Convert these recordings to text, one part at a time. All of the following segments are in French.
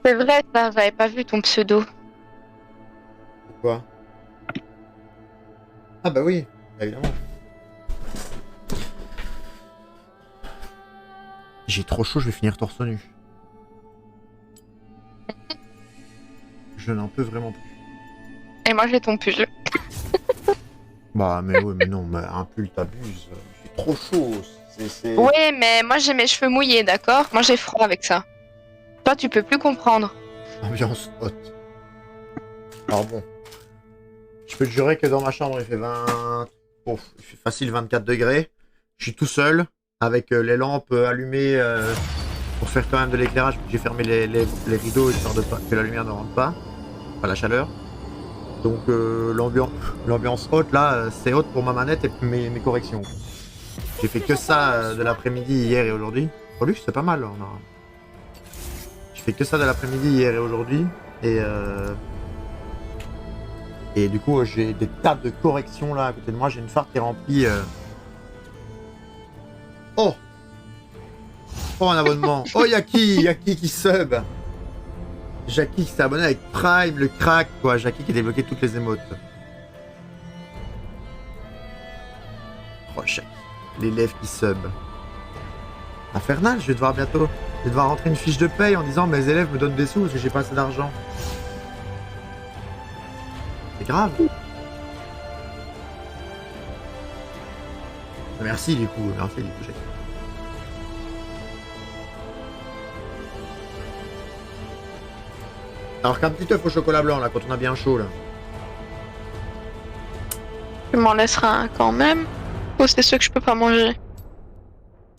C'est vrai, ça, j'avais pas vu ton pseudo. Pourquoi? Ah bah oui, évidemment. J'ai trop chaud, je vais finir torse nu. Je n'en peux vraiment plus. Et moi, j'ai ton pull. Bah mais oui, mais non, mais un pull t'abuses. C'est trop chaud. C'est... Oui, mais moi, j'ai mes cheveux mouillés, d'accord? Moi, j'ai froid avec ça. Toi, tu peux plus comprendre. Ambiance haute. Alors bon, je peux te jurer que dans ma chambre il fait 20... Oh, il fait facile 24 degrés. Je suis tout seul, avec les lampes allumées pour faire quand même de l'éclairage. J'ai fermé les rideaux histoire de pas, que la lumière ne rentre pas. Pas la chaleur. Donc l'ambiance haute là, c'est haute pour ma manette et mes corrections. J'ai fait que ça de l'après-midi hier et aujourd'hui. Pour lui, c'est pas mal. J'ai fait que ça de l'après-midi hier et aujourd'hui. Et du coup, j'ai des tas de corrections là à côté de moi. J'ai une farte qui est remplie. Oh! Oh, un abonnement. Oh, Yaki qui sub. Jackie qui s'est abonné avec Prime, le crack, quoi. Jackie qui a débloqué toutes les émotes. Oh, Jackie. L'élève qui sub. Infernal, je vais devoir bientôt. Je vais devoir rentrer une fiche de paye en disant mes élèves me donnent des sous parce que j'ai pas assez d'argent. C'est grave. Merci du coup, Jackie. Alors qu'un petit œuf au chocolat blanc là, quand on a bien chaud là. Tu m'en laisseras un quand même? Ou c'est ceux que je peux pas manger?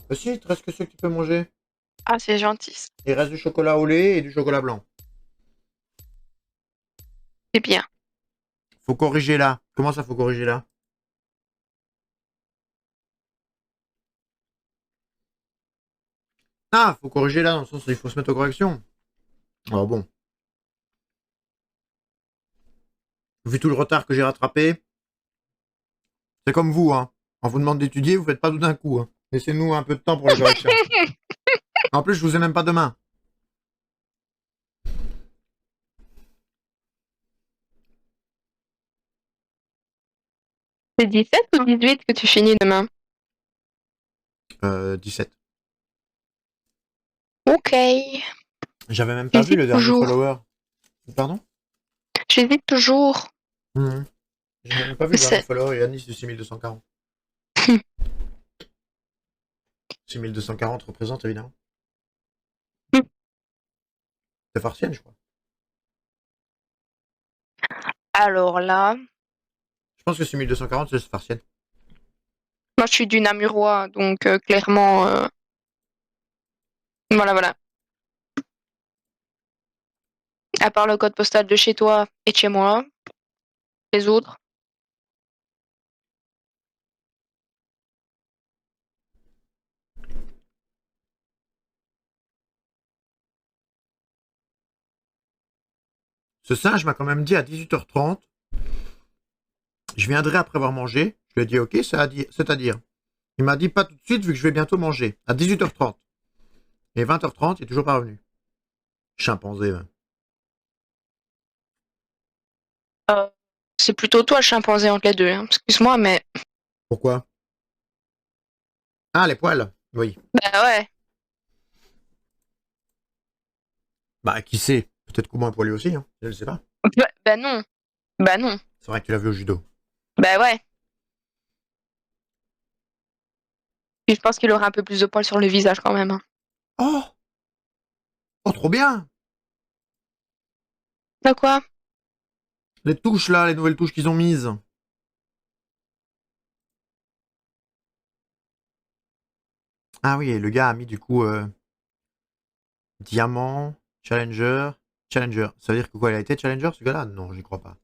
Bah si, il te reste que ceux que tu peux manger. Ah, c'est gentil. Il reste du chocolat au lait et du chocolat blanc. C'est bien. Faut corriger là. Comment ça faut corriger là? Ah, faut corriger là dans le sens où il faut se mettre aux corrections. Alors bon. Vu tout le retard que j'ai rattrapé, c'est comme vous, hein. On vous demande d'étudier, vous faites pas tout d'un coup. Hein. Laissez-nous un peu de temps pour les corrections. En plus, je vous ai même pas demain. C'est 17 ou 18 que tu finis demain? 17. Ok. J'avais même pas vu J'hésite le dernier toujours. follower. Pardon? J'hésite toujours. J'ai même pas vu le dernier C'est... follower. Yanis de 6240. 6240 représente évidemment. C'est farcienne, je crois. Alors là, Je pense que 6240, c'est farcienne. moi je suis du Namurois, donc clairement, voilà, voilà. À part le code postal de chez toi et de chez moi, les autres. Ce singe m'a quand même dit à 18h30, je viendrai après avoir mangé. Je lui ai dit ok, c'est-à-dire. Il m'a dit pas tout de suite vu que je vais bientôt manger. À 18h30. Et 20h30, il est toujours pas revenu. Chimpanzé. Ouais. Euh, c'est plutôt toi le chimpanzé entre les deux, hein. Excuse-moi, mais... Pourquoi? Ah, les poils. Oui. Bah ouais. Bah, qui sait? Peut-être qu'au poilu aussi, hein. Je ne sais pas. Bah non. Bah non. C'est vrai que tu l'as vu au judo. Bah ouais. Puis je pense qu'il aura un peu plus de poils sur le visage quand même, hein. Oh! Oh, trop bien! Bah quoi? Les touches là, les nouvelles touches qu'ils ont mises. Ah oui, et le gars a mis du coup Diamant, Challenger, Challenger. Ça veut dire que quoi, il a été Challenger ce gars-là? Non, j'y crois pas.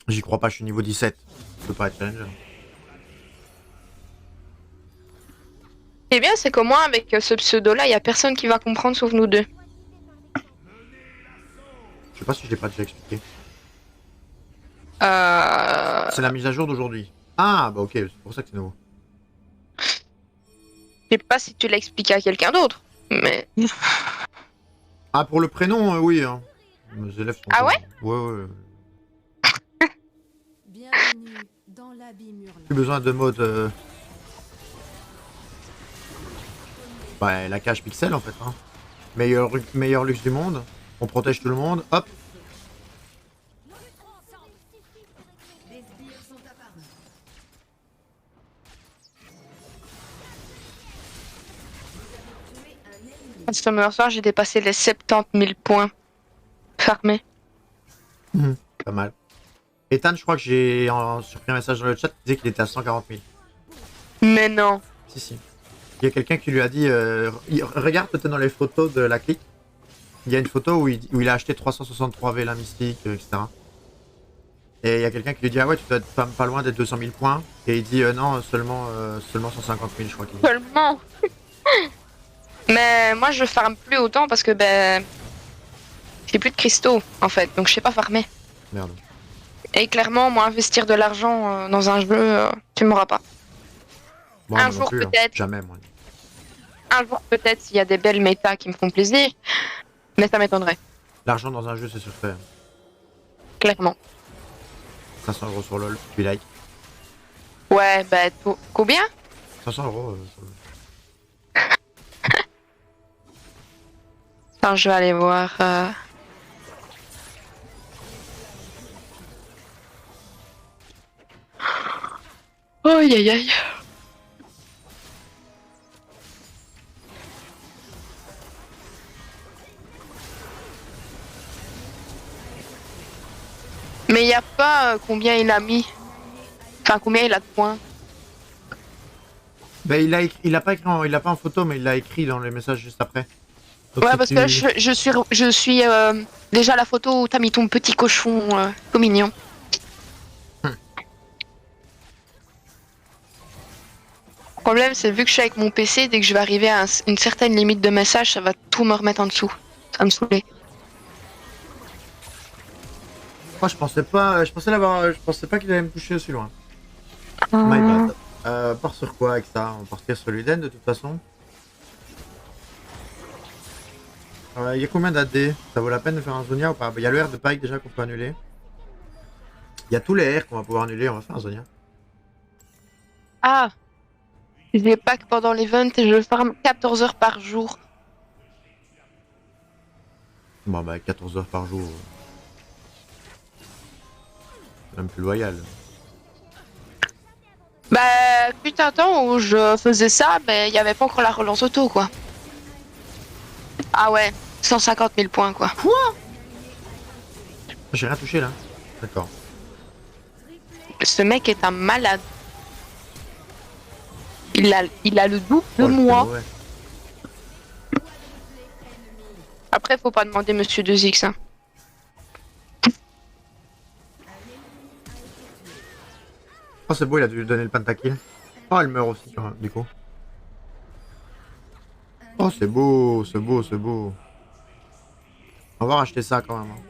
J'y crois pas, je suis niveau 17. Je peux pas être Challenger. Eh bien, c'est que moi, avec ce pseudo-là, il y a personne qui va comprendre sauf nous deux. Je sais pas si je l'ai pas déjà expliqué. Euh... C'est la mise à jour d'aujourd'hui. Ah, bah ok, c'est pour ça que c'est nouveau. Je sais pas si tu l'as expliqué à quelqu'un d'autre, mais... Ah, pour le prénom, oui. Hein. Mes élèves sont Ah pas... ouais? Ouais, ouais. Bienvenue dans l'abîme hurlant. Plus besoin de mode... Bah, la cage pixel, en fait. Hein. Meilleur luxe du monde. On protège tout le monde. Hop. Ce soir, j'ai dépassé les 70 000 points farmés. Pas mal. Ethan, je crois que j'ai surpris un message dans le chat qui disait qu'il était à 140 000. Mais non. Si, si. Il y a quelqu'un qui lui a dit regarde peut-être dans les photos de la clique. Il y a une photo où il a acheté 363 Vela Mystique, etc. Et il y a quelqu'un qui lui dit ah ouais, tu dois être pas loin des 200 000 points. Et il dit non, seulement 150 000, je crois qu'il dit. Seulement. Mais moi, je farme plus autant parce que ben. J'ai plus de cristaux en fait, donc je sais pas farmer. Merde. Et clairement, moi, investir de l'argent dans un jeu, tu m'auras pas. Bon, Un moi non jour plus, hein. peut-être. Jamais, moi. Un jour peut-être s'il y a des belles méta qui me font plaisir, mais ça m'étonnerait, L'argent dans un jeu, c'est surfait. clairement. 500 € sur LoL, tu like. Ouais, bah combien? 500 € sur LoL. Attends, je vais aller voir. Aïe aïe aïe. Mais il n'y a pas combien il a mis. Enfin, combien il a de points. Bah, il a pas écrit il a pas en photo, mais il l'a écrit dans les messages juste après. Donc, Ouais, si parce tu... que là, je suis déjà la photo où t'as mis ton petit cochon, tout mignon. Le problème, c'est vu que je suis avec mon PC, dès que je vais arriver à une certaine limite de messages, ça va tout me remettre en dessous. Ça va me saouler. Moi, je pensais pas qu'il allait me toucher aussi loin. My bad. Part sur quoi avec ça? On partir sur l'Uden de toute façon. Il y a combien d'AD? Ça vaut la peine de faire un Zonia ou pas? Il y a le R de Pike déjà qu'on peut annuler. Il y a tous les R qu'on va pouvoir annuler, on va faire un Zonia. Ah, j'ai pas que pendant l'event et je farm 14 heures par jour. Bon bah 14 heures par jour. C'est même plus loyal. Bah, putain, un temps où je faisais ça, mais il y avait pas encore la relance auto, quoi. Ah ouais, 150 000 points, quoi. J'ai rien touché là. D'accord. Ce mec est un malade. Il a le double de Oh, le moi. mauvais. Après, faut pas demander Monsieur 2X. Hein. Oh c'est beau, il a dû lui donner le pentakill. Oh elle meurt aussi du coup. Oh c'est beau, c'est beau, c'est beau. On va racheter ça quand même. Hein.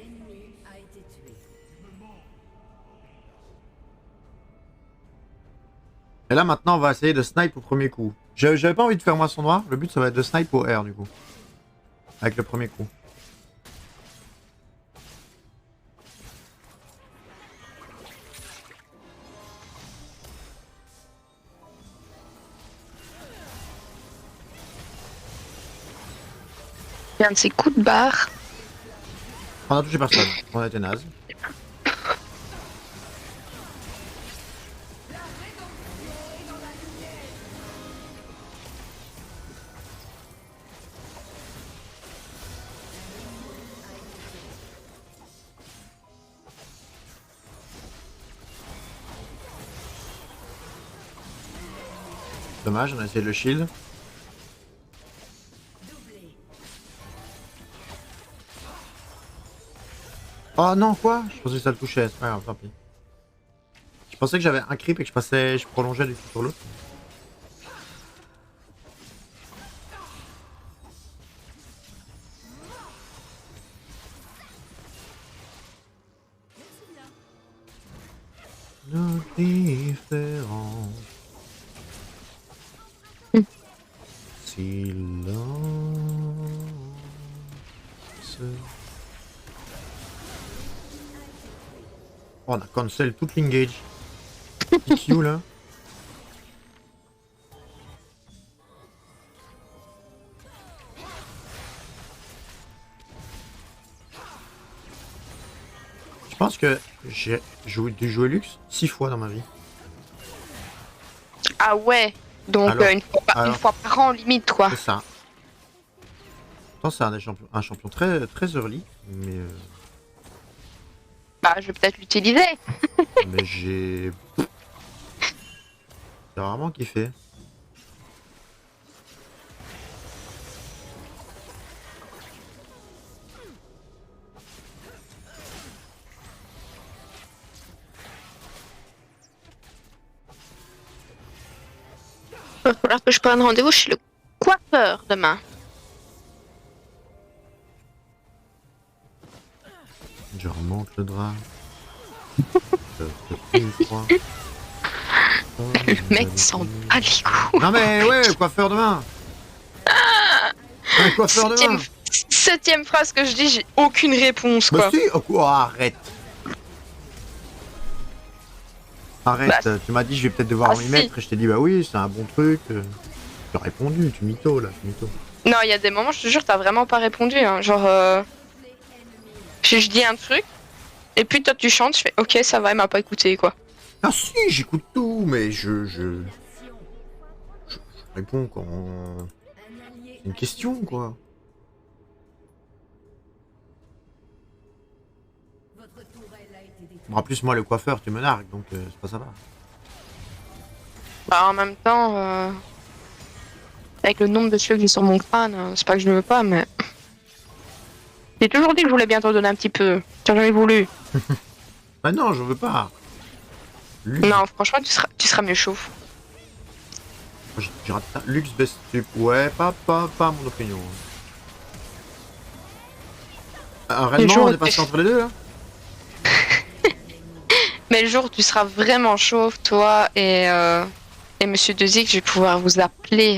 Et là maintenant on va essayer de snipe au premier coup. J'avais pas envie de faire moisson noire, le but ça va être de snipe au R du coup. Avec le premier coup. Il y a un de ses coups de barre. On a touché personne, on a été naze. Dommage, on a essayé de le shield. Oh non, quoi? Je pensais que ça le touchait, c'est pas grave, tant pis. Je pensais que j'avais un creep et que je prolongeais du coup sur l'autre. Nos différences. Si l'on Oh, on a cancel toute l'engage. TQ là. Je pense que j'ai dû jouer Lux 6 fois dans ma vie. Ah ouais. Donc Alors, une fois par an limite quoi. C'est ça. Pourtant, c'est un champion très, très early, Bah je vais peut-être l'utiliser. mais j'ai rarement kiffé. Il va falloir que je prenne rendez-vous chez le coiffeur demain. Je remonte le drap. Ça fait plus froid. Le mec s'en bat les couilles. Non mais ouais, le coiffeur demain. Un coiffeur demain. Septième phrase que je dis, j'ai aucune réponse Bah quoi. si, oh, arrête. Arrête, Bah, tu m'as dit je vais peut-être devoir m'y si. mettre et je t'ai dit bah oui, c'est un bon truc. Tu as répondu, tu mytho là, tu mytho. Non, il y a des moments, je te jure, t'as vraiment pas répondu. Hein. Genre, je dis un truc, et puis toi tu chantes, je fais ok, ça va, il m'a pas écouté quoi. Ah si, j'écoute tout, mais je réponds quand... C'est une question, quoi. Bon, en plus, moi, le coiffeur, tu me nargues, donc c'est pas ça va. Bah, en même temps, avec le nombre de cheveux que j'ai sur mon crâne, c'est pas que je ne veux pas, mais. J'ai toujours dit que je voulais bien t'en donner un petit peu. T'as jamais voulu. Bah non, je veux pas. Lux, Non, franchement, tu seras mieux chauve. j'ai raté ça. Lux best stup. Ouais, pas mon opinion. Réellement, jour on où est passé tu- entre les deux, là. Mais le jour où tu seras vraiment chauve, toi et Monsieur Dezik, je vais pouvoir vous appeler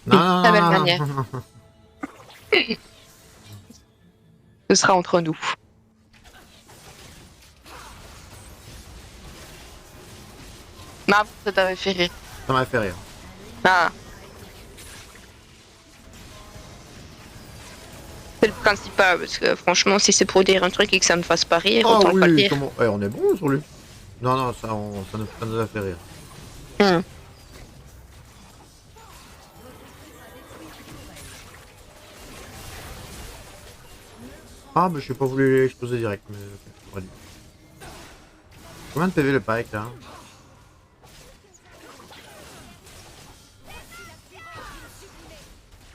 d'une très belle manière. Non. Ce sera entre nous. Non, ça t'avait fait rire. Ça m'a fait rire. Ah. C'est le principal, parce que franchement, si c'est pour dire un truc et que ça ne fasse pas rire, Oh autant pas le oui, dire. comment... on est bon sur lui. Non, ça nous a fait rire. Hmm. Ah, mais je n'ai pas voulu l'exploser direct, mais j'aurais dû. Combien de PV le Pike là?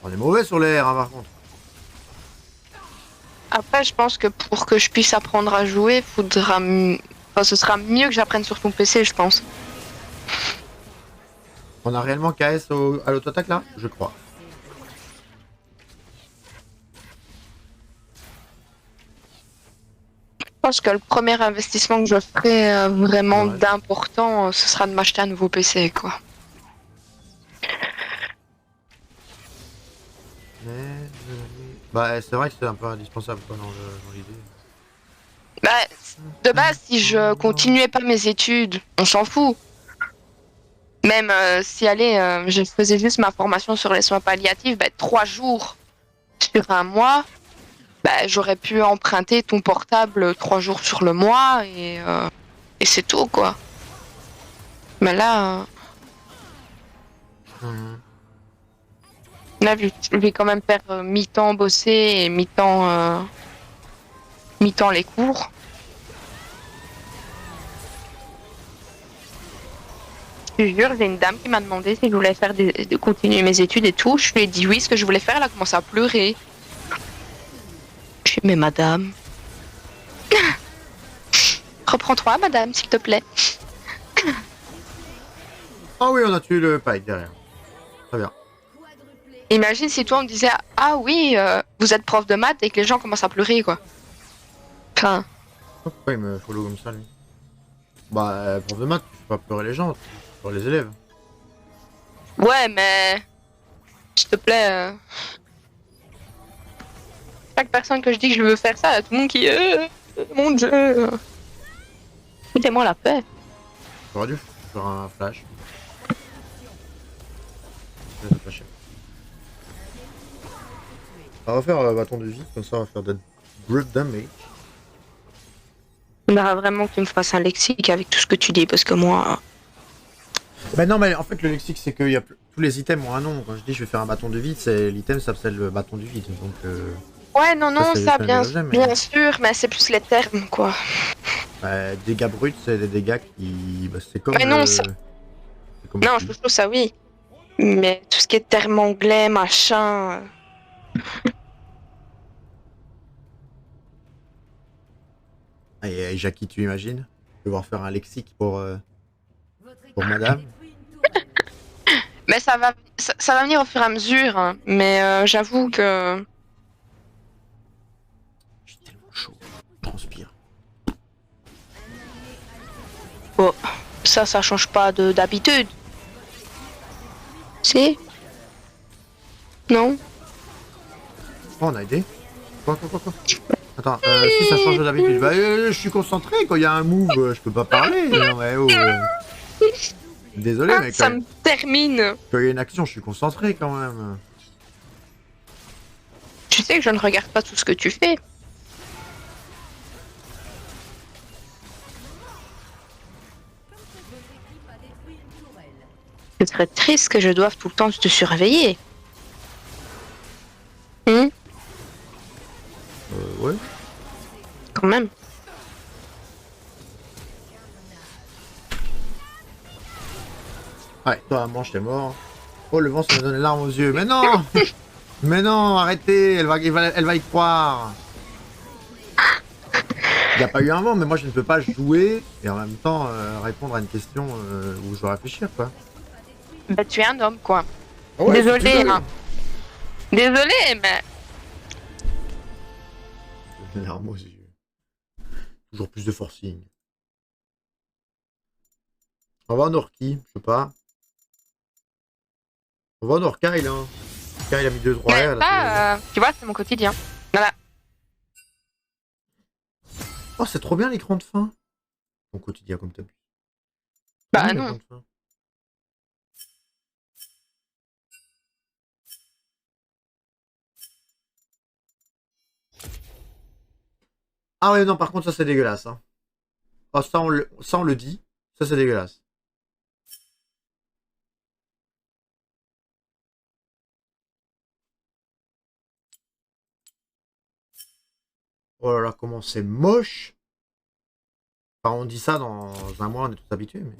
On est mauvais sur l'air, hein, par contre. Après, je pense que pour que je puisse apprendre à jouer, ce sera mieux que j'apprenne sur ton PC, je pense. On a réellement KS à l'auto-attaque là? Je crois. Je pense que le premier investissement que je ferai vraiment Ouais. d'important, ce sera de m'acheter un nouveau PC, quoi. Bah, c'est vrai que c'est un peu indispensable quoi, dans l'idée. Bah, de base, si je continuais pas mes études, on s'en fout. Même si, allez, je faisais juste ma formation sur les soins palliatifs, bah, 3 jours sur un mois, bah, j'aurais pu emprunter ton portable 3 jours sur le mois et c'est tout, quoi. Mais là, là je vais quand même faire mi-temps bosser et mi-temps les cours. Je te jure, j'ai une dame qui m'a demandé si je voulais faire de continuer mes études et tout. Je lui ai dit oui, ce que je voulais faire, elle a commencé à pleurer. Je suis mais madame. Reprends-toi, madame, s'il te plaît. Ah oui, on a tué le Pike derrière. Très bien. Imagine si toi on me disait ah oui, vous êtes prof de maths et que les gens commencent à pleurer, quoi. Enfin, Pourquoi il me follow comme ça lui? Bah, prof de maths, tu fais pas pleurer les gens, tu fais pleurer les élèves. ouais, mais s'il te plaît. Chaque personne que je dis que je veux faire ça, tout le monde qui mon dieu. Foutez-moi la paix. J'aurais dû faire un flash. Je vais flasher. On va faire bâton de vie, comme ça on va faire de good damage. Il faudra vraiment que tu me fasses un lexique avec tout ce que tu dis, parce que moi... Bah non, mais en fait le lexique c'est que tous les items ont un nom. Quand je dis je vais faire un bâton de vide, c'est l'item s'appelle le bâton du vide. Donc Ouais, non, non, c'est ça, le bien, objet, mais- bien sûr, mais c'est plus les termes, quoi. dégâts bruts, c'est des dégâts qui. Bah, c'est comme. Mais non, ça- c'est comme Non, le je fou. trouve ça, oui. Mais tout ce qui est terme anglais, machin... Et Jackie, tu imagines devoir faire un lexique pour madame. Mais ça va venir au fur et à mesure, hein. Mais j'avoue que... J'ai tellement chaud. Je transpire. Ça change pas d'habitude. Si? Non? Oh, on a aidé. Quoi. Attends, si ça change d'habitude. Bah, je suis concentré quand il y a un move, je peux pas parler. Non, mais oh. Désolé, mais Ça quand me termine. il y a une action, je suis concentré quand même. Tu sais que je ne regarde pas tout ce que tu fais. Ce serait triste que je doive tout le temps te surveiller. Ouais. Quand même. Ouais, toi, mange, t'es mort. Oh, le vent, ça me donne les larmes aux yeux. Mais non Mais non, arrêtez, elle va y croire. Il n'y a pas eu un vent, mais moi, je ne peux pas jouer et en même temps répondre à une question où je dois réfléchir, quoi. Bah, tu es un homme, quoi. Ah ouais, Désolé, si tu veux. hein. Désolé, mais... Les larmes aux yeux. Toujours plus de forcing. On va en Orki, je sais pas. On va en Orkyle, hein. Kyle a mis 2 droits. Mais ça, tu vois, c'est mon quotidien. Voilà. Oh, c'est trop bien l'écran de fin. Ton quotidien comme t'as pu. Bah, l'écran non. de fin. Ah ouais, non, par contre, ça c'est dégueulasse. Hein. Oh, ça on le dit. Ça c'est dégueulasse. Oh là là, comment c'est moche. Enfin, on dit ça dans un mois, on est tous habitués, mais...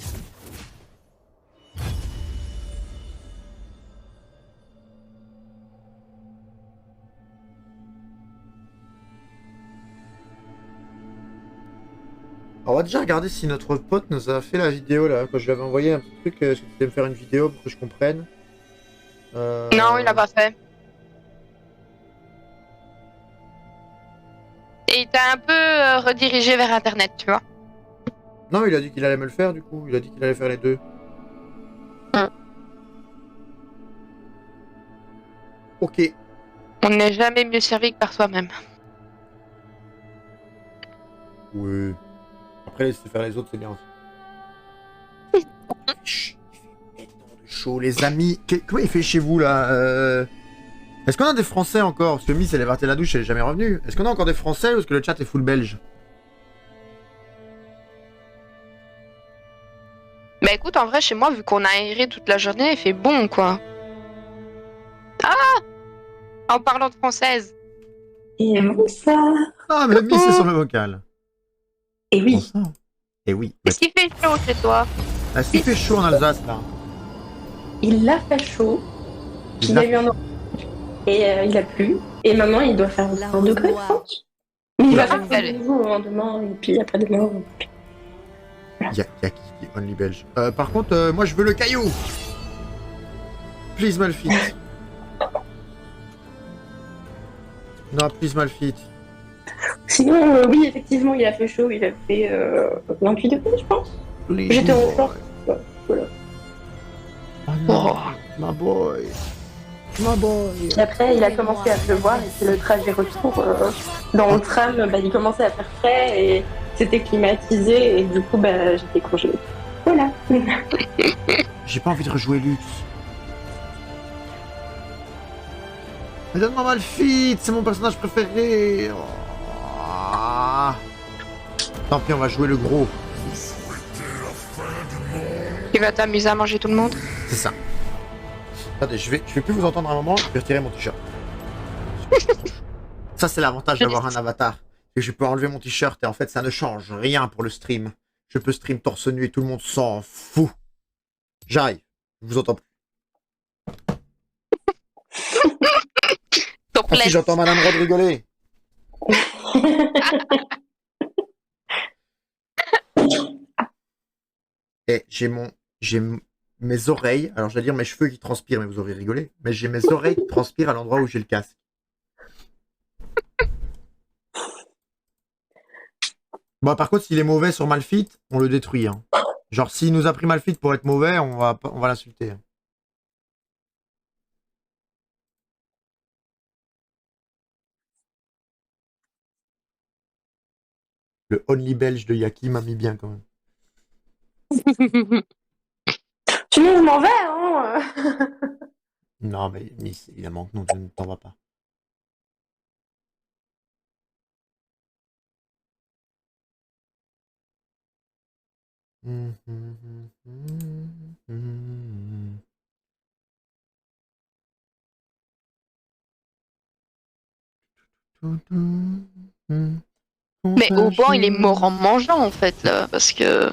Alors, on va déjà regarder si notre pote nous a fait la vidéo, là. Quand je lui avais envoyé un petit truc, est-ce que tu peux me faire une vidéo pour que je comprenne Non, il l'a pas fait. Et il t'a un peu redirigé vers Internet, tu vois. Non, il a dit qu'il allait me le faire, du coup. Il a dit qu'il allait faire les deux. Ok. On n'est jamais mieux servi que par soi-même. Ouais. Après, laisser faire les autres, c'est bien aussi. Chut, il fait tellement de chaud, les amis. Comment il fait chez vous, là Est-ce qu'on a des Français encore? Parce que Miss, elle est partie à la douche, elle est jamais revenue. Est-ce qu'on a encore des Français ou est-ce que le chat est full belge? Bah écoute, en vrai, chez moi, vu qu'on a aéré toute la journée, il fait bon, quoi. Ah! En parlant de française. Et bonsoir. Ah, mais Miss, c'est sur le vocal. Et oui, Bonsoir. Et oui. Est-ce qu'il fait chaud chez toi? Ah, s'il fait chaud en Alsace, là. il a fait chaud. Il Il a- a eu un orage. Et il a plu. Et maintenant, il doit faire La 1 degré, je revoir. pense. Il va Ah, faire allez. de nouveau demain, et puis après-demain. Il y a qui dit only belge. Par contre, moi, je veux le caillou. Please, Malfit. Non, please, Malfit. Sinon, oui, effectivement, il a fait chaud. Il a fait 28 degrés, je pense. Please, J'étais my en boy. short. Voilà. Oh non, my boy. My boy. Et après, il a commencé à pleuvoir. Et c'est le trajet retour. Dans le tram, bah, il commençait à faire frais. Et c'était climatisé et du coup, bah, j'étais congelée. Voilà. J'ai pas envie de rejouer Lux. Mais donne-moi Malphite, c'est mon personnage préféré. Oh. Tant pis, on va jouer le gros. Tu vas t'amuser à manger tout le monde. C'est ça. Attendez, je vais plus vous entendre un moment, je vais retirer mon t-shirt. Ça, c'est l'avantage d'avoir un avatar. Et je peux enlever mon t-shirt et en fait, ça ne change rien pour le stream. Je peux stream torse nu et tout le monde s'en fout. J'arrive. Je vous entends plus. Ah si, j'entends Madame Rod rigoler. Et j'ai mes oreilles, alors je vais dire mes cheveux qui transpirent, mais vous aurez rigolé, mais j'ai mes oreilles qui transpirent à l'endroit où j'ai le casque. Bon, par contre, s'il est mauvais sur Malphite, on le détruit. Hein. Genre, s'il nous a pris Malphite pour être mauvais, on va l'insulter. Hein. Le Only Belge de Yaki m'a mis bien quand même. Sinon, je m'en vais, hein. Non, mais Miss, évidemment que non, tu ne t'en vas pas. Mais Auban, il est mort en mangeant en fait là, parce que.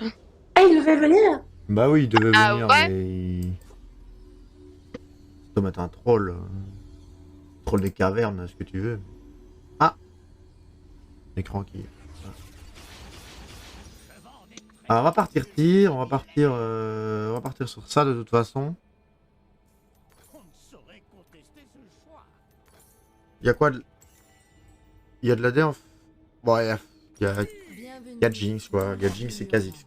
Ah, il devait venir. Bah oui, il devait Ah venir, ouais. mais... Tom est un troll. Troll des cavernes, ce que tu veux. Ah. L'écran qui... Alors, on va partir tir, on va partir sur ça de toute façon. Il y a quoi de... Il y a de la déf. Bon, il y a Jinx quoi. Il y a Jinx et Kha'Zix.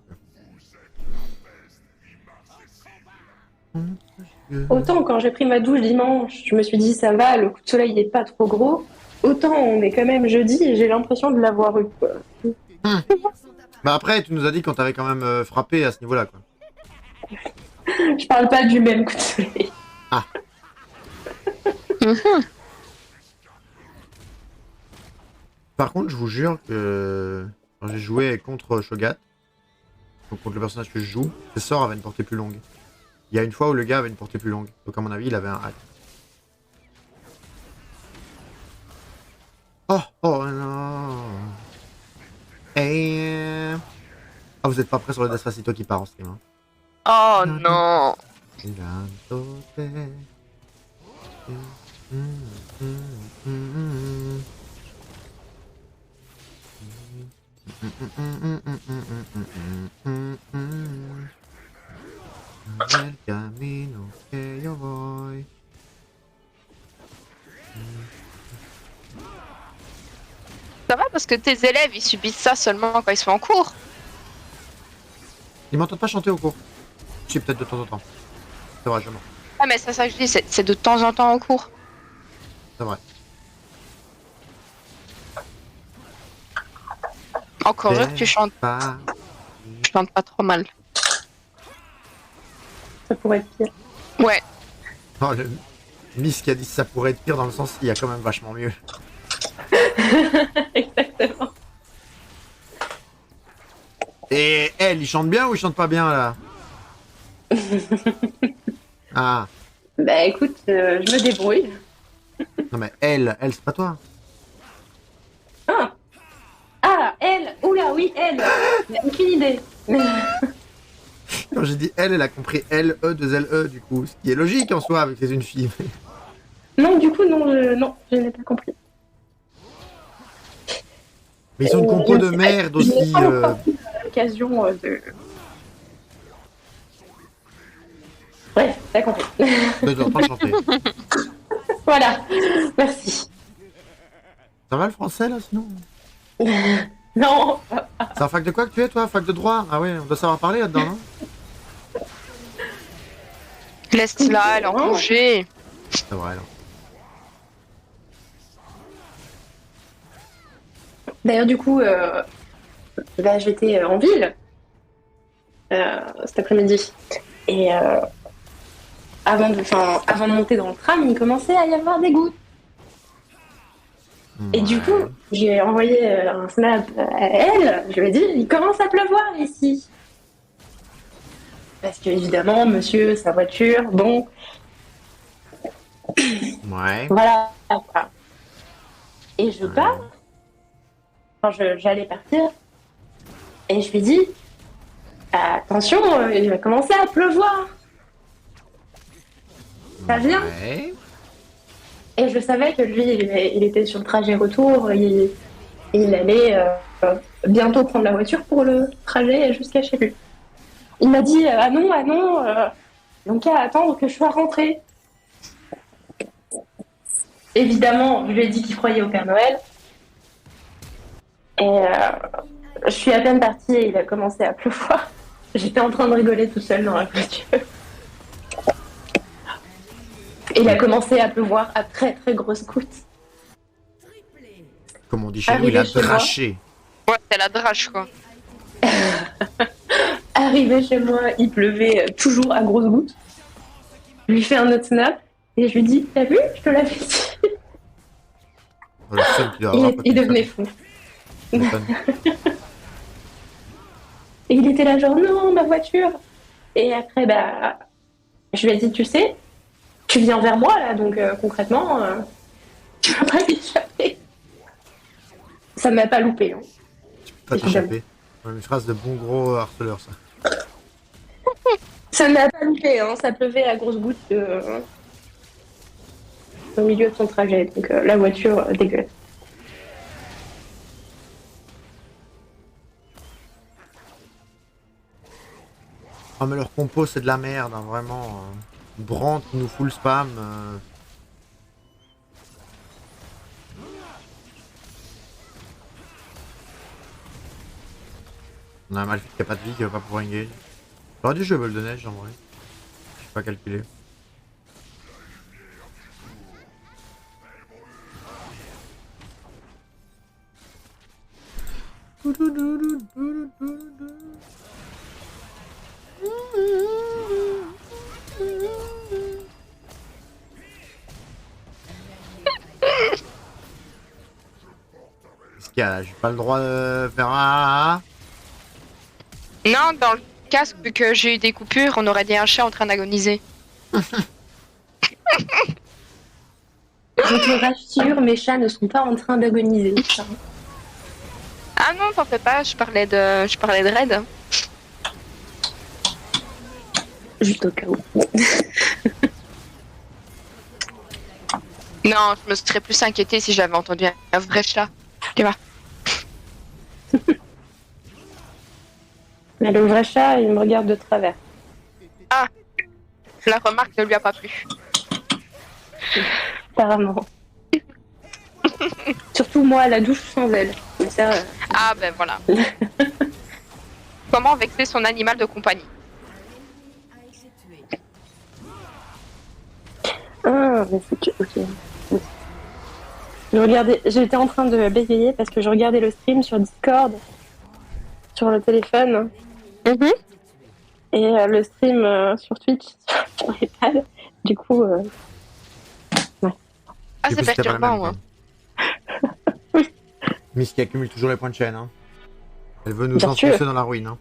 Autant quand j'ai pris ma douche dimanche, je me suis dit ça va, le coup de soleil n'est pas trop gros. Autant on est quand même jeudi et j'ai l'impression de l'avoir eu. Quoi. Bah après, tu nous as dit qu'on t'avait quand même frappé à ce niveau-là quoi. Je parle pas du même coup de soleil. Ah. Par contre, je vous jure que quand j'ai joué contre Shogat, donc contre le personnage que je joue, ses sorts avaient une portée plus longue. Il y a une fois où le gars avait une portée plus longue. Donc à mon avis, il avait un hack. Oh non. Et... Ah, vous êtes pas prêts sur le Despacito qui part en stream. Hein. Oh non. El camino que yo voy. Ça va parce que tes élèves ils subissent ça seulement quand ils sont en cours. Ils m'entendent pas chanter au cours. Si, peut-être de temps en temps. C'est vrai, jamais. Ah mais c'est ça que je dis, c'est de temps en temps en cours. C'est vrai. Encore heureux que tu chantes pas. trop mal. Ça pourrait être pire. Ouais. Oh, le Miss qui a dit ça pourrait être pire dans le sens qu'il y a quand même vachement mieux. Exactement. Et elle, il chante bien ou il chante pas bien là? Ah. Bah écoute, je me débrouille. Non mais elle c'est pas toi. Ah, elle. Oula, oui, elle. Il a aucune idée. Quand j'ai dit elle a compris L, E, 2 L, E du coup. Ce qui est logique en soi avec que c'est une fille. Non, du coup, non, je n'ai pas compris. Mais ils sont une compo de merde aussi. L'occasion de... Bref, t'as compris. De t'entendre chanter. Voilà, merci. Ça va le français là sinon? Non. C'est en fac de quoi que tu es toi? Fac de droit? Ah oui, on doit savoir parler là-dedans, non? Laisse là, elle est en congé. C'est vrai alors. D'ailleurs, du coup, là, j'étais en ville cet après-midi. Et avant de monter dans le tram, il commençait à y avoir des gouttes. Et du coup, Ouais. j'ai envoyé un snap à elle. Je lui ai dit, il commence à pleuvoir ici. Parce que, évidemment, monsieur, sa voiture, bon, Ouais. voilà. Quoi. Et je pars, Ouais. j'allais partir, et je lui dis, attention, il va commencer à pleuvoir. Ça vient. Ouais. Et je savais que lui, il était sur le trajet retour, il allait bientôt prendre la voiture pour le trajet jusqu'à chez lui. Il m'a dit, ah non, donc à attendre que je sois rentrée. Évidemment, je lui ai dit qu'il croyait au Père Noël. Et je suis à peine partie et il a commencé à pleuvoir. J'étais en train de rigoler tout seul dans la voiture. Et il a commencé à pleuvoir à très très grosses gouttes. Comme on dit chez nous, il a Arrivé chez moi, draché. Ouais, c'est la drache, quoi. arrivé chez moi, il pleuvait toujours à grosses gouttes. Je lui fais un autre snap et je lui dis, t'as vu, je te l'avais dit. Le seul qui doit avoir quand Il il fait devenait ça. fou. Tu m'étonnes. Et il était là genre, non, ma voiture. Et après, bah, je lui ai dit, tu sais, tu viens vers moi là, donc concrètement, tu vas pas t'échapper. Ça m'a pas loupé. Hein. Pas Évidemment. t'échapper. Une phrase de bon gros harceleur, ça. Ça m'a pas loupé, hein. Ça pleuvait à grosses gouttes au milieu de son trajet, donc la voiture dégueulasse. Ah, mais leur compo, c'est de la merde, hein, vraiment. Brandt nous full spam. On a un Malphite qui a pas de vie, qui va pas pouvoir engage. J'aurais dû jouer Boule de Neige en vrai. Je pas calculé. Qu'est-ce qu'il y a là? J'ai pas le droit de faire un... Non, dans le casque, vu que j'ai eu des coupures, on aurait dit un chat en train d'agoniser. Je te rassure, mes chats ne sont pas en train d'agoniser. Ah non, t'en fais pas, je parlais de Red. Juste au cas où. Non, je me serais plus inquiétée si j'avais entendu un vrai chat. Tu vois. Mais le vrai chat, il me regarde de travers. La remarque ne lui a pas plu. Apparemment. Surtout moi à la douche sans elle. Mais ça, Ah ben voilà. Comment vexer son animal de compagnie? ah, mais c'est que. Ok. J'étais en train de bégayer parce que je regardais le stream sur Discord, sur le téléphone, et le stream sur Twitch, sur l'iPad. Du coup, Ah, Du c'est coup, c'était pas la même, perturbant, quoi. hein. Miss qui accumule toujours les points de chaîne, hein. Elle veut nous Bien enfoncer sûr. dans la ruine, hein.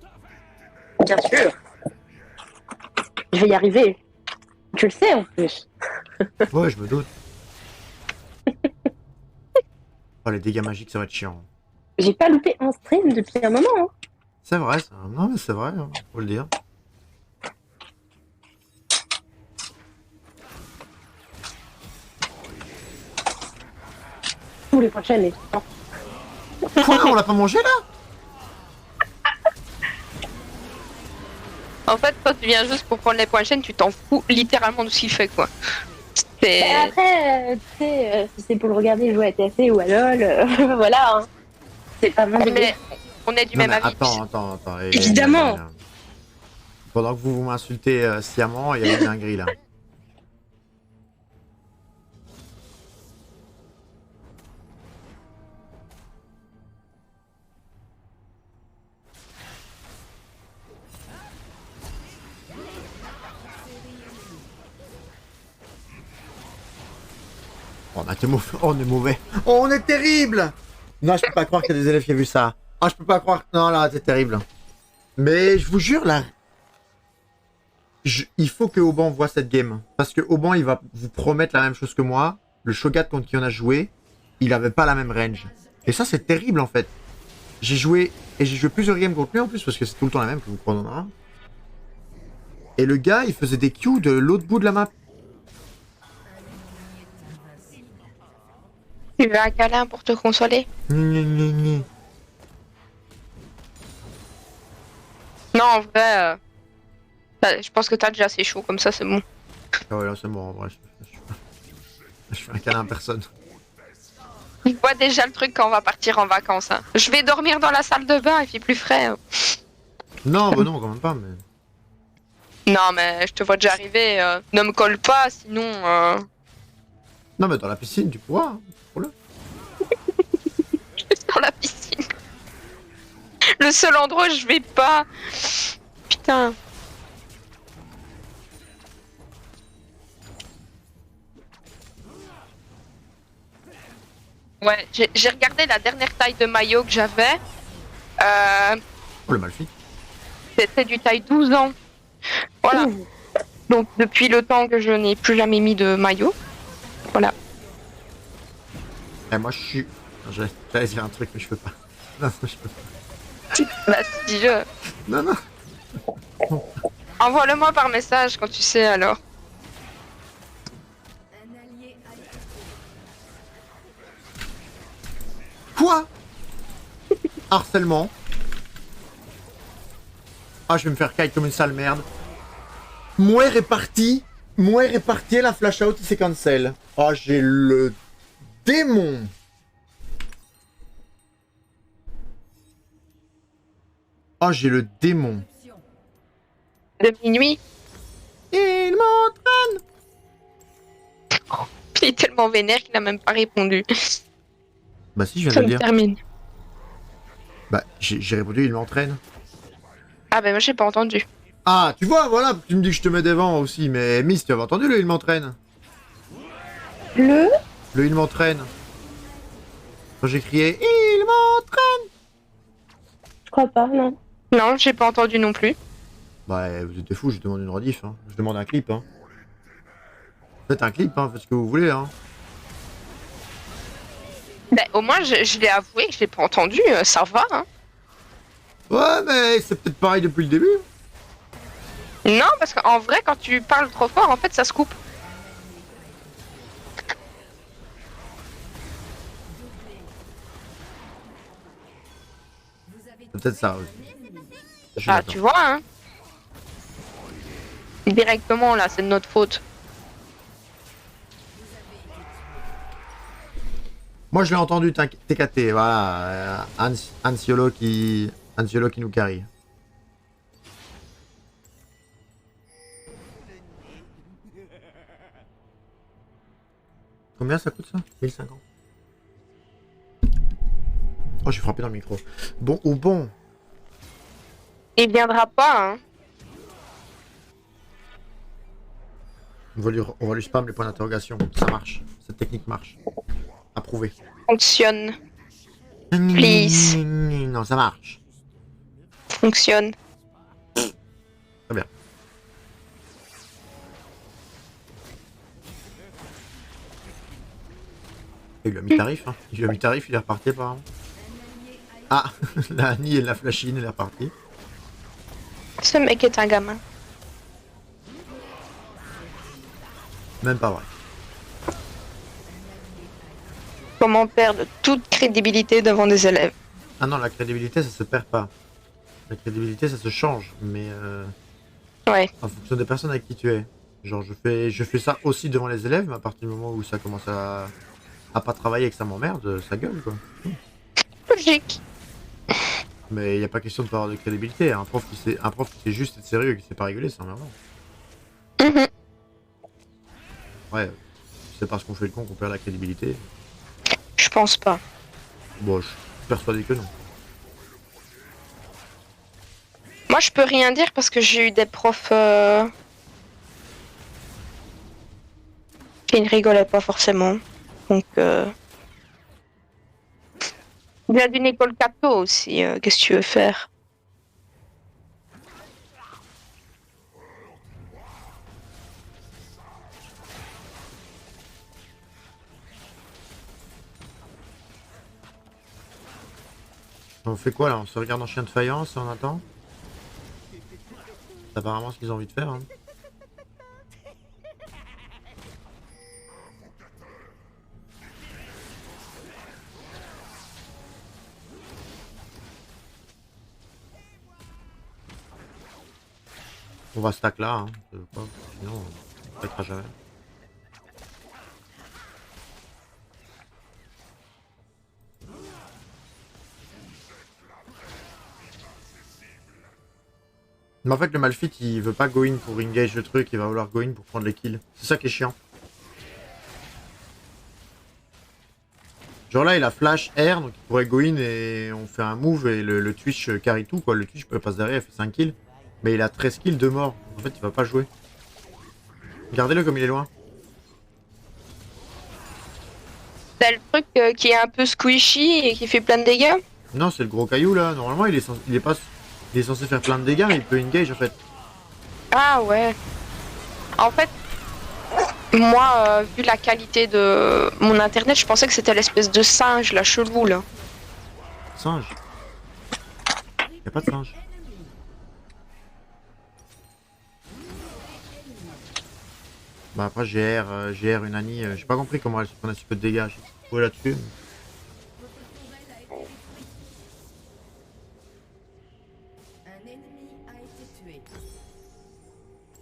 bien sûr. Je vais y arriver. Tu le sais en plus. Ouais, je me doute. Oh, les dégâts magiques, ça va être chiant. J'ai pas loupé un stream depuis un moment. Hein. C'est vrai, ça. Non, mais c'est vrai, hein, faut le dire. Tous les prochaines. Quoi? On l'a pas mangé, là? En fait, toi, tu viens juste pour prendre les points de chaîne, tu t'en fous littéralement de ce qu'il fait, quoi. C'est... Et après, tu sais, si c'est pour le regarder jouer à TFC ou à LoL, voilà. Hein. C'est pas mon délire. Mais on est du Non, même mais avis. attends. Évidemment. Pendant que vous m'insultez sciemment, il y a une dinguerie, là. On a été mauvais. Oh, on est mauvais. Oh, on est terrible. Non, je peux pas croire qu'il y a des élèves qui ont vu ça. Ah, je peux pas croire. Non, là, c'est terrible. Mais je vous jure, là... Il faut que Auban voit cette game. Parce que Auban, il va vous promettre la même chose que moi. Le Shogat contre qui on a joué, il avait pas la même range. Et ça, c'est terrible, en fait. J'ai joué plusieurs games contre lui, en plus, parce que c'est tout le temps la même que vous prenez en un. Et le gars, il faisait des Q de l'autre bout de la map. Tu veux un câlin pour te consoler? Gna. Non, en vrai, je pense que t'as déjà assez chaud, comme ça c'est bon. Ah ouais, là, c'est bon, en vrai. Je fais un câlin à personne. Je vois déjà le truc quand on va partir en vacances. Hein. Je vais dormir dans la salle de bain, il fait plus frais. Hein. Non, bah non, quand même pas, mais... Non, mais je te vois déjà arriver. Ne me colle pas, sinon... Non, mais dans la piscine, tu pourras. Hein. Pour-le. Dans la piscine. Le seul endroit où je vais pas... Putain. Ouais, j'ai regardé la dernière taille de maillot que j'avais. Oh, le Malfi. C'était du taille 12 ans. Voilà. Ouh. Donc depuis le temps que je n'ai plus jamais mis de maillot. Voilà. Et moi, je suis... J'allais dire un truc, mais je peux pas. Non, je peux pas. Bah si je... Non, non. Envoie-le-moi par message quand tu sais alors. Quoi? Harcèlement. Ah, je vais me faire kite comme une sale merde. Moer est parti. Moer est parti, la flash out, c'est cancel. Ah, j'ai le démon. Ah, j'ai le démon. De minuit. Il m'entraîne. Il est tellement vénère qu'il a même pas répondu. Bah si, je viens Ça de le me dire. termine. Bah, j'ai répondu, il m'entraîne. Ah ben moi j'ai pas entendu. Ah, tu vois, voilà, tu me dis que je te mets des vents aussi, mais Miss, tu avais entendu le il m'entraîne? Le Le il m'entraîne. Quand j'ai crié il m'entraîne. Je crois pas, non. Non, j'ai pas entendu non plus. Bah, vous êtes fous, je demande une rediff, hein. Je demande un clip, hein. Faites un clip, hein, faites ce que vous voulez, hein. Ben, au moins je l'ai avoué que je l'ai pas entendu, ça va. Hein. Ouais, mais c'est peut-être pareil depuis le début. Non, parce qu'en vrai quand tu parles trop fort, en fait ça se coupe. C'est peut-être ça aussi. Je suis Ah d'accord. tu vois hein. Directement là, c'est de notre faute. Moi, je l'ai entendu, TKT, voilà. Ansiolo qui nous carry. Combien ça coûte ça? 1050. Oh, j'ai frappé dans le micro. Bon ou bon? Il viendra pas hein. On va lui spam les points d'interrogation. Ça marche. Cette technique marche. Approuvé. Fonctionne, Please. Non, ça marche. fonctionne. Très bien. Il lui a mis tarif, hein. Il lui a mis tarif, il est reparti apparemment. Ah, la Annie et la Flashine, elle est repartie. Ce mec est un gamin. Même pas vrai. Comment perdre toute crédibilité devant des élèves? Ah non, la crédibilité, ça se perd pas. La crédibilité, ça se change, mais Ouais. en fonction des personnes avec qui tu es. Genre, je fais ça aussi devant les élèves, mais à partir du moment où ça commence à pas travailler et que ça m'emmerde, ça gueule, quoi. Logique. Mais il n'y a pas question de pas avoir de crédibilité. Un prof qui sait juste être sérieux et qui sait pas rigoler, c'est emmerdant. Mhm. Ouais, c'est parce qu'on fait le con qu'on perd la crédibilité. Je pense pas. Bon, je suis persuadé que non. Moi, je peux rien dire parce que j'ai eu des profs qui ne rigolaient pas forcément. Donc, il vient d'une école catho aussi. Qu'est-ce que tu veux faire? On fait quoi là? On se regarde en chien de faïence et on attend? C'est apparemment ce qu'ils ont envie de faire. Hein. On va stack là, hein. Sinon on ne stackera jamais. Mais en fait le Malphite il veut pas go in pour engage le truc, il va vouloir go in pour prendre les kills. C'est ça qui est chiant. Genre là il a flash R donc il pourrait go in et on fait un move et le Twitch carry tout quoi. Le Twitch peut passer derrière, il fait 5 kills. Mais il a 13 kills, 2 morts. En fait il va pas jouer. Regardez-le comme il est loin. C'est le truc qui est un peu squishy et qui fait plein de dégâts? Non c'est le gros caillou là. Normalement il est censé faire plein de dégâts mais il peut engage en fait. Ah ouais. En fait, moi, vu la qualité de mon internet, je pensais que c'était l'espèce de singe, la chelou là. Singe. Y'a pas de singe. Bah après GR une Annie, j'ai pas compris comment elle se prenait si peu de dégâts. J'ai trouvé là-dessus.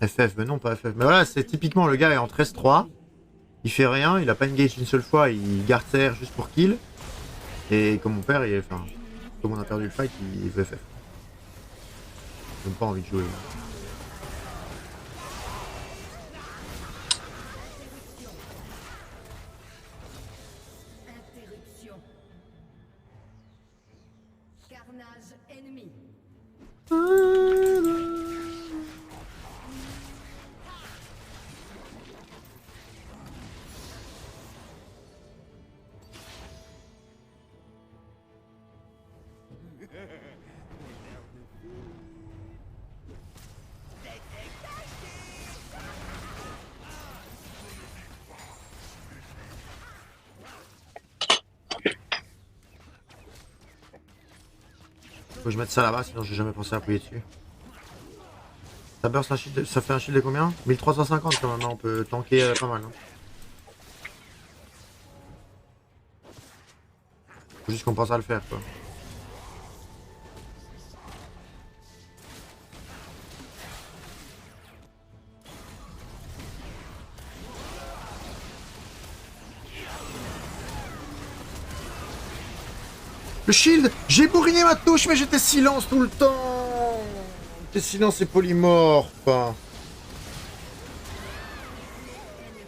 FF, mais non pas FF. Mais voilà, c'est typiquement le gars est en 13-3. Il fait rien, il a pas engage une seule fois, il garde serre juste pour kill. Et comme mon père, enfin, comme on a perdu le fight, il veut FF. J'ai même pas envie de jouer. Carnage ennemi. Faut que je mette ça là-bas, sinon j'ai jamais pensé à appuyer dessus. Ça burst un shield, ça fait un shield de combien? 1350 quand même, hein, on peut tanker pas mal. Hein. Faut juste qu'on pense à le faire quoi. Le shield! J'ai bourriné ma touche mais j'étais silence tout le temps! J'étais silence et polymorphe.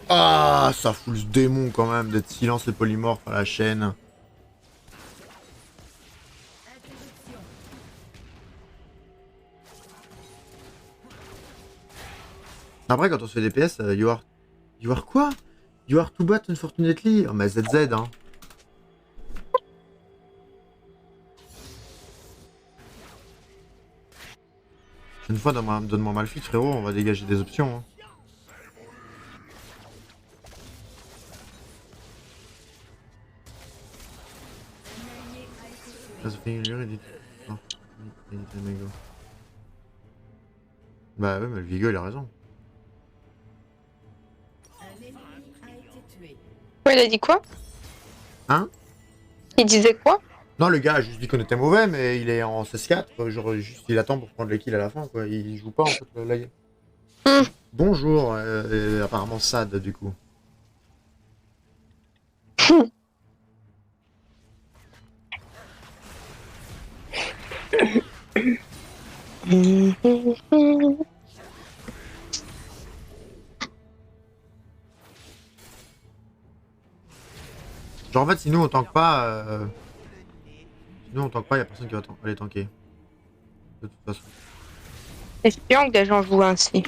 Ah, ça fout le démon quand même d'être silence et polymorphe à la chaîne. Après quand on se fait des PS, you are quoi? You are too bad unfortunately. Oh mais ZZ hein. Une fois donne-moi Malphite frérot, on va dégager des options. Hein. Bah ouais mais le Vigo il a raison. Ouais, il a dit quoi? Hein? Il disait quoi? Non le gars a juste dit qu'on était mauvais mais il est en 16-4, genre juste il attend pour prendre le kill à la fin quoi, il joue pas en fait là. Bonjour, apparemment Sad du coup. Genre en fait si nous on tank pas, y'a personne qui va aller tanker. De toute façon. C'est chiant que des gens jouent ainsi.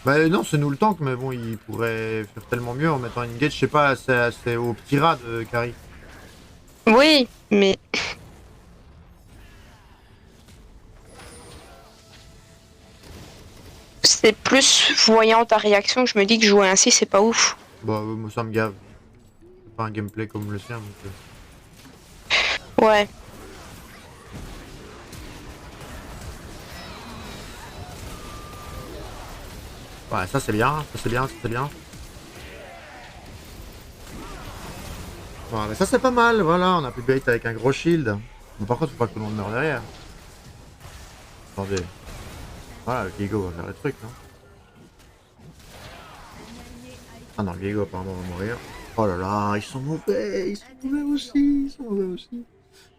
Bah non, c'est nous le tank, mais bon, il pourrait faire tellement mieux en mettant une gate, je sais pas, c'est au petit rat de carry. Oui, mais c'est plus voyant ta réaction que je me dis que jouer ainsi, c'est pas ouf. Bah moi ça me gave. C'est pas un gameplay comme le sien, donc... Ouais. Ouais, ça c'est bien, ça c'est bien, ça c'est bien. Ouais, mais ça c'est pas mal, voilà, on a pu bait avec un gros shield. Mais par contre, faut pas que tout le monde meure derrière. Attendez. Voilà, le Viego va faire le truc, non? Ah non, le Viego apparemment va mourir. Oh là là, ils sont mauvais aussi, ils sont mauvais aussi.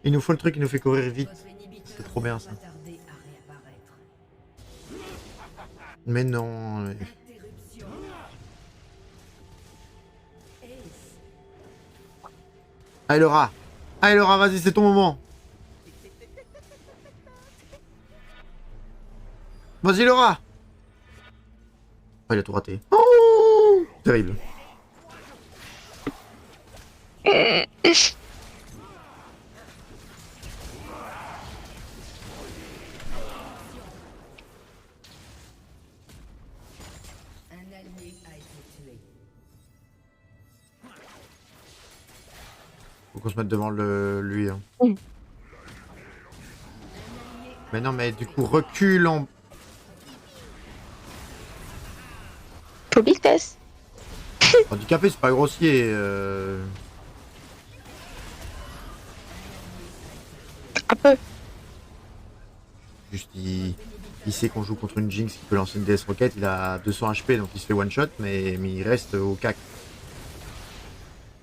Il nous faut le truc, il nous fait courir vite. C'est trop bien ça. Mais non. Mais... Allez Laura. Allez Laura, vas-y, c'est ton moment. Vas-y Laura. Oh, il a tout raté. Oh, terrible. Faut qu'on se mette devant lui. Hein. Mm. Mais non, mais du coup, recule en... Politesse. Handicapé, c'est pas grossier. Un peu. Juste, il sait qu'on joue contre une Jinx qui peut lancer une DS Rocket. Il a 200 HP, donc il se fait one shot, mais il reste au cac.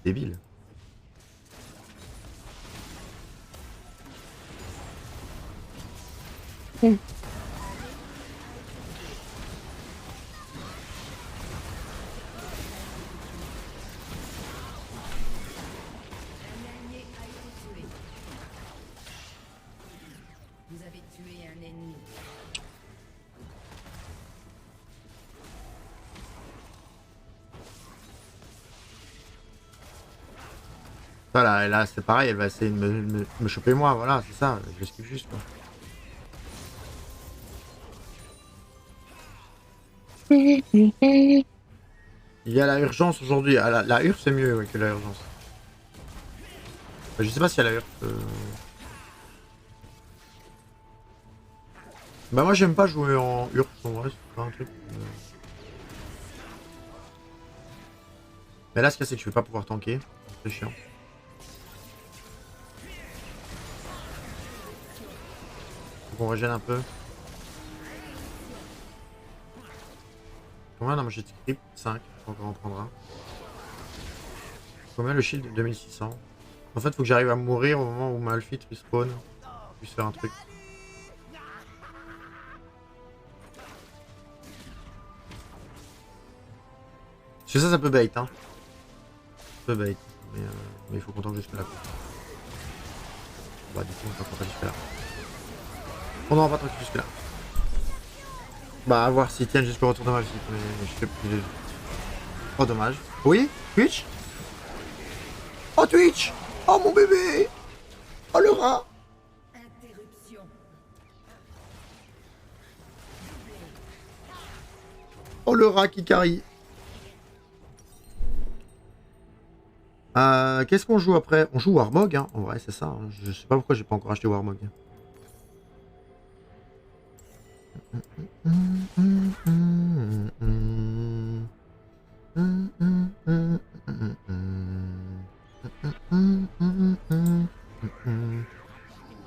Débile. Mm. Vous avez tué un ennemi. Ça là c'est pareil, elle va essayer de me choper moi, voilà, c'est ça, je l'esquive juste. Quoi. Il y a la urgence aujourd'hui. Ah, la urge c'est mieux ouais, que la urgence. Je sais pas si y a la urge. Bah moi j'aime pas jouer en urge en vrai, c'est pas un truc. Mais là ce qu'il y a c'est que je vais pas pouvoir tanker. C'est chiant. Faut qu'on régène un peu. Combien? Non, moi j'ai script 5, faut encore en prendre un. Combien le shield? 2600. En fait, faut que j'arrive à mourir au moment où ma Alphite respawn. Je puisse faire un truc. Parce que ça peut bait, hein. Ça peut bait. Mais il faut qu'on tente jusque là. Bah, du coup, on tente pas jusque là. On n'en va pas tant jusque là. Bah, à voir s'ils tiennent jusqu'au retour de ma Alphite. Mais je sais plus. Oh, dommage. Oui? Twitch? Oh, Twitch! Oh, mon bébé! Oh, le rat! Interruption. Oh, le rat qui carry! Qu'est-ce qu'on joue après? On joue Warmog, hein. En vrai, c'est ça. Hein. Je sais pas pourquoi j'ai pas encore acheté Warmog.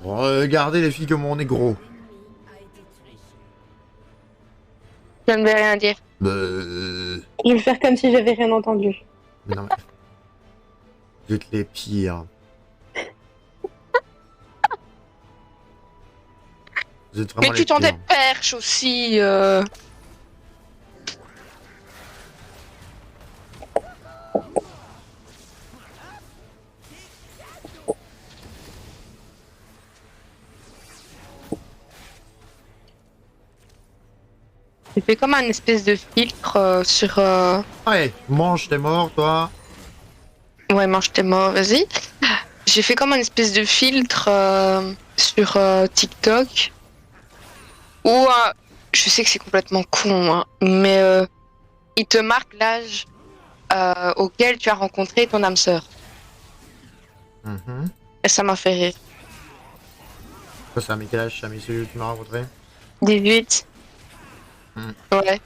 Regardez les filles comme on est gros. Je ne vais rien dire. Je vais faire comme si j'avais rien entendu. Mais non, mais... Vous êtes les pires. Vous êtes vraiment Mais les tu t'en pires. déperches aussi. J'ai fait comme un espèce de filtre sur. Allez, mange, t'es mort, toi. Ouais, mange tes morts, vas-y. J'ai fait comme un espèce de filtre sur TikTok où je sais que c'est complètement con, hein, mais il te marque l'âge auquel tu as rencontré ton âme sœur. Mhm. Et ça m'a fait rire. Quoi, ça a mis quel âge, ça a mis celui que tu m'as rencontré? 18. Hmm. Ouais.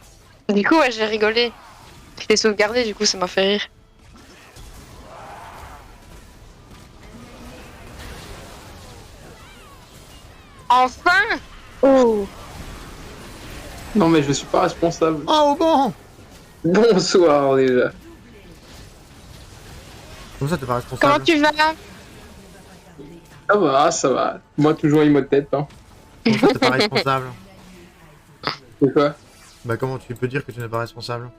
Du coup, ouais, j'ai rigolé. Je l'ai sauvegardé, du coup, ça m'a fait rire. Enfin! Oh, Non, mais je suis pas responsable. Oh bon! Bonsoir déjà. Comme ça, t'es pas Comment responsable. tu vas? Ça va, ça va. Moi, toujours Imhotep, hein. Comme ça, t'es pas responsable. C'est quoi? Bah, comment tu peux dire que tu n'es pas responsable?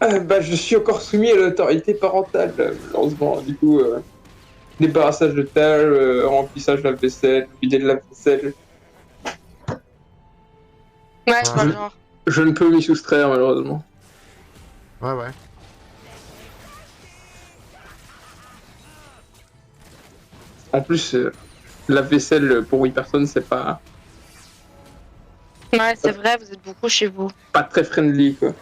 Bah, je suis encore soumis à l'autorité parentale, malheureusement. Du coup, débarrassage de table, remplissage de la vaisselle, vider de la vaisselle. Ouais, c'est pas le genre. Je ne peux m'y soustraire, malheureusement. Ouais, ouais. En plus, la vaisselle pour 8 personnes, c'est pas Ouais, c'est vrai, vous êtes beaucoup chez vous. très friendly, quoi.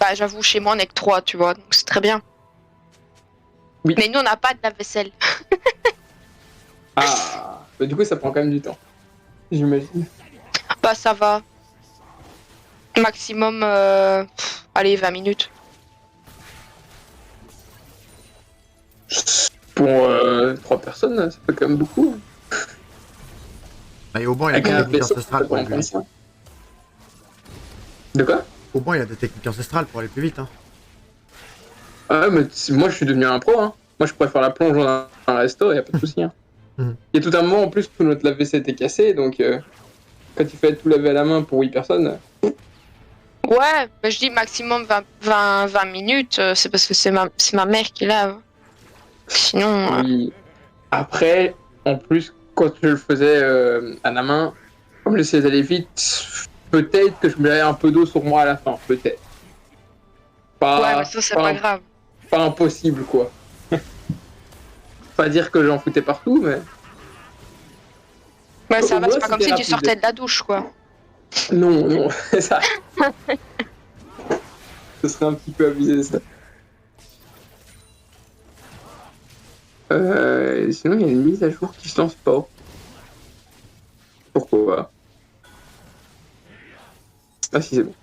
Bah, j'avoue, chez moi, on est que 3, tu vois, donc c'est très bien. Oui. Mais nous, on n'a pas de lave-vaisselle. Ah, bah, du coup, ça prend quand même du temps. J'imagine. Bah, ça va. Maximum, allez, 20 minutes. Pour 3 personnes, ça fait quand même beaucoup. Bah, et au moins, il y a Avec des un techniques vaisseau, ça ancestrales fait pour aller plus vite. 25. De quoi? Au moins, il y a des techniques ancestrales pour aller plus vite, hein. Ah, mais moi, je suis devenu un pro, hein. Moi, je pourrais faire la plonge dans un resto, y a pas de souci, hein. Mhm. Il y a tout un moment en plus où notre lave-vaisselle était cassé, donc quand il fallait tout laver à la main pour 8 personnes, Ouais, bah, je dis maximum 20 minutes, c'est parce que c'est ma mère qui lave. Sinon, oui. Après, en plus, quand je le faisais à la main, comme j'essayais d'aller vite, peut-être que je me lavais un peu d'eau sur moi à la fin, peut-être. ouais, mais ça, c'est pas grave. Pas impossible, quoi. Pas dire que j'en foutais partout, mais Ouais, ça va, Ouais, c'est pas comme si c'était tu rapide. sortais de la douche, quoi. non, non, ça. Ce serait un petit peu abusé, ça. Sinon, il y a une mise à jour qui se lance pas. Pourquoi? Ah si, c'est bon.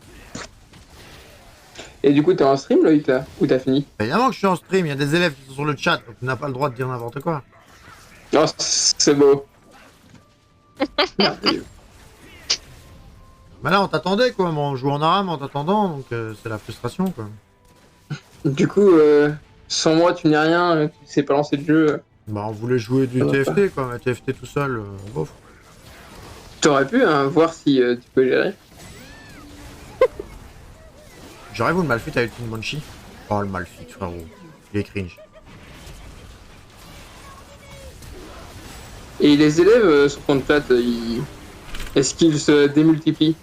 Et du coup, t'es en stream, là, ou t'as fini? Bah, évidemment que je suis en stream, il y a des élèves qui sont sur le chat, donc tu n'as pas le droit de dire n'importe quoi. Non, c'est beau. Merveilleux. Bah là, on t'attendait, quoi. On joue en ARAM en t'attendant, donc c'est la frustration, quoi. Du coup, sans moi, tu n'es rien, tu sais pas lancer de jeu. Bah, on voulait jouer du Ça va TFT, quoi. Mais TFT tout seul, bof. T'aurais pu hein, voir si tu peux gérer. J'aurais vous le malfit avec une Monchi. Oh, le malfit, frérot. Il est cringe. Et les élèves sur ton chat, est-ce qu'ils se démultiplient?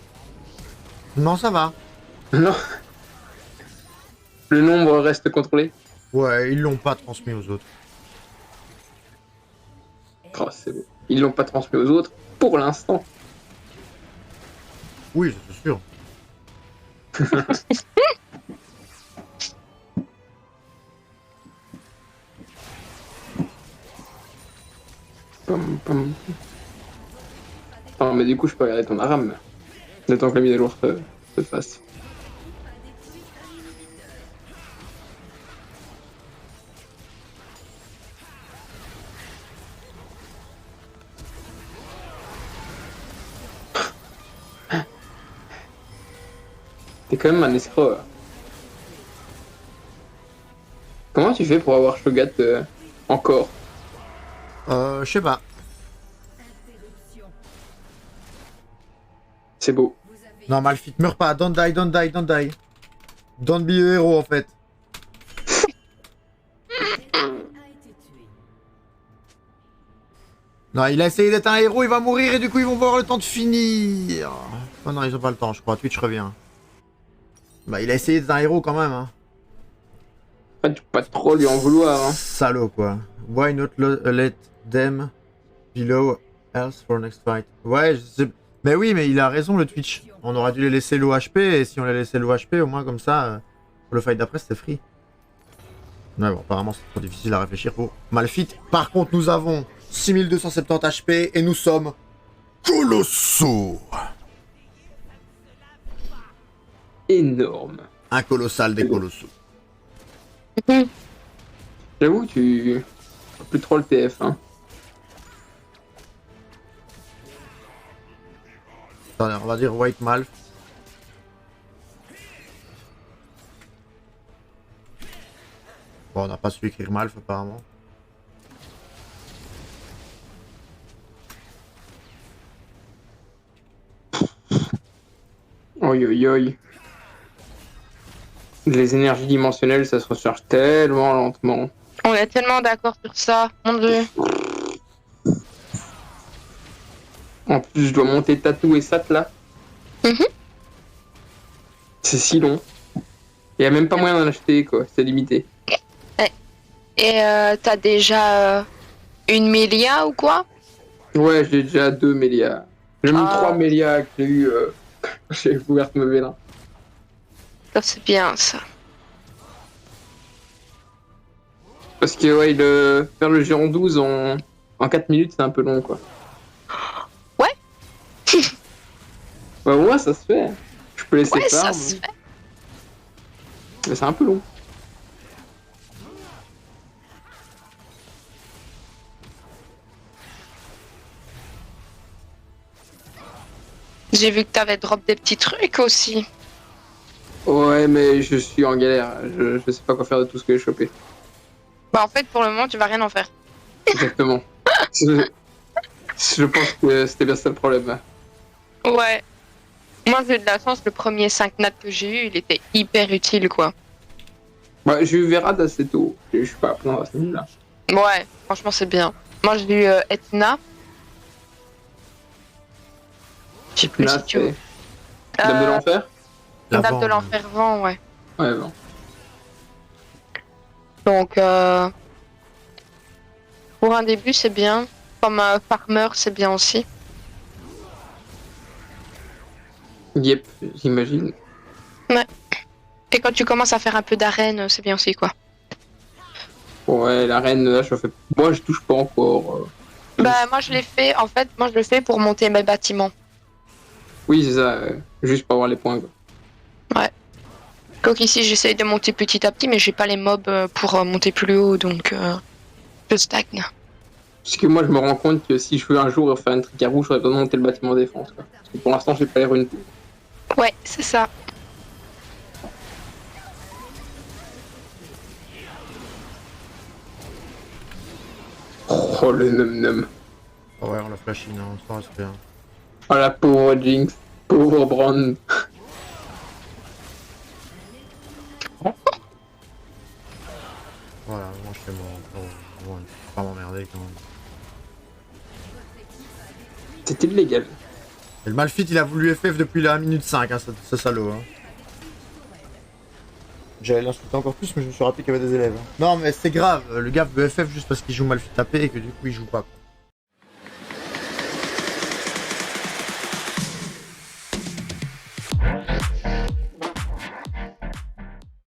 Non, ça va. Non. Le nombre reste contrôlé. Ouais, ils l'ont pas transmis aux autres. Oh, c'est beau. Ils l'ont pas transmis aux autres pour l'instant. Oui, c'est sûr. Pam, pam. Non, mais du coup, je peux regarder ton aram. Le temps que la mise à jour se fasse. T'es quand même un escroc. Comment tu fais pour avoir Shogat encore? Je sais pas. C'est beau. Non, malfit, meurs pas. Don't die, don't die, don't die. Don't be a hero, en fait. Non, il a essayé d'être un héros, il va mourir et du coup ils vont avoir le temps de finir. Oh non, ils ont pas le temps, je crois. Twitch revient. Bah, il a essayé d'être un héros quand même, hein. Après, tu peux pas trop lui en vouloir. Hein. Salaud, quoi. Why not let them below else for next fight? Ouais, je sais... Mais oui, mais il a raison, le Twitch. On aurait dû les laisser l'OHP, et si on les laissait l'OHP, au moins comme ça, pour le fight d'après, c'était free. Ouais, bon, apparemment, c'est trop difficile à réfléchir pour Malphite. Par contre, nous avons 6270 HP, et nous sommes colossaux. Énorme. Un colossal des colossaux. J'avoue, tu fais plus trop le TF. Hein. Attendez, on va dire White Malf. Bon, on n'a pas su écrire Malf apparemment. Oi, oi, oi. Les énergies dimensionnelles, ça se recharge tellement lentement. On est tellement d'accord sur ça, mon dieu. En plus, je dois monter Tatou et Sat là. Mhm. C'est si long. Il y a même pas moyen d'en acheter, quoi. C'est limité. Et t'as déjà une Mélia ou quoi? Ouais, j'ai déjà 2 Mélias. J'ai même Ah. 3 Mélias que j'ai eu. J'ai ouvert me vélin. Ça, c'est bien, ça. Parce que, ouais, faire le Géant 12 en 4 minutes, c'est un peu long, quoi. Ouais. Bah, ouais, ça se fait. Je peux laisser Ouais, faire, ça mais... se fait. mais c'est un peu long. J'ai vu que t'avais drop des petits trucs aussi. Ouais, mais je suis en galère. Je sais pas quoi faire de tout ce que j'ai chopé. Bah en fait, pour le moment, tu vas rien en faire. Exactement. je pense que c'était bien ça le problème. Ouais. Moi, j'ai eu de la chance, le premier 5 nat que j'ai eu, il était hyper utile, quoi. Ouais, j'ai eu Verad assez tôt. Je suis pas à plaindre à ce niveau-là. Ouais, franchement, c'est bien. Moi, j'ai eu Etna. Je sais plus Là, si tu veux. c'est Dame de l'Enfer. La Dame de vente. l'Enfer vent, ouais. Ouais, bon. Donc, pour un début, c'est bien. Comme farmer, c'est bien aussi. Yep, j'imagine. Et quand tu commences à faire un peu d'arène, c'est bien aussi, quoi. Ouais, la reine, là, je fais... Moi, je touche pas encore. Bah, moi, je l'ai fait, en fait, moi, je le fais pour monter mes bâtiments. Oui, c'est ça. Juste pour avoir les points, quoi. Donc ici, j'essaye de monter petit à petit, mais j'ai pas les mobs pour monter plus haut, donc je stagne. Parce que moi, je me rends compte que si je veux un jour faire une trick à rouge, j'aurais besoin de monter le bâtiment de défense, quoi. Parce que pour l'instant, j'ai pas les runes. Ouais, c'est ça. Oh, le num-num. Ah ouais, on l'a flashé, non, ça reste bien. Oh, la pauvre Jinx. Pauvre Brand. Voilà, moi je fais mon... Bon, faut pas m'emmerder quand même. C'était illégal. Et le Malphite, il a voulu FF depuis la minute 5, hein, ce salaud. Hein. J'allais l'insulter encore plus, mais je me suis rappelé qu'il y avait des élèves. Hein. Non, mais c'est grave, le gars veut FF juste parce qu'il joue Malphite AP et que du coup il joue pas.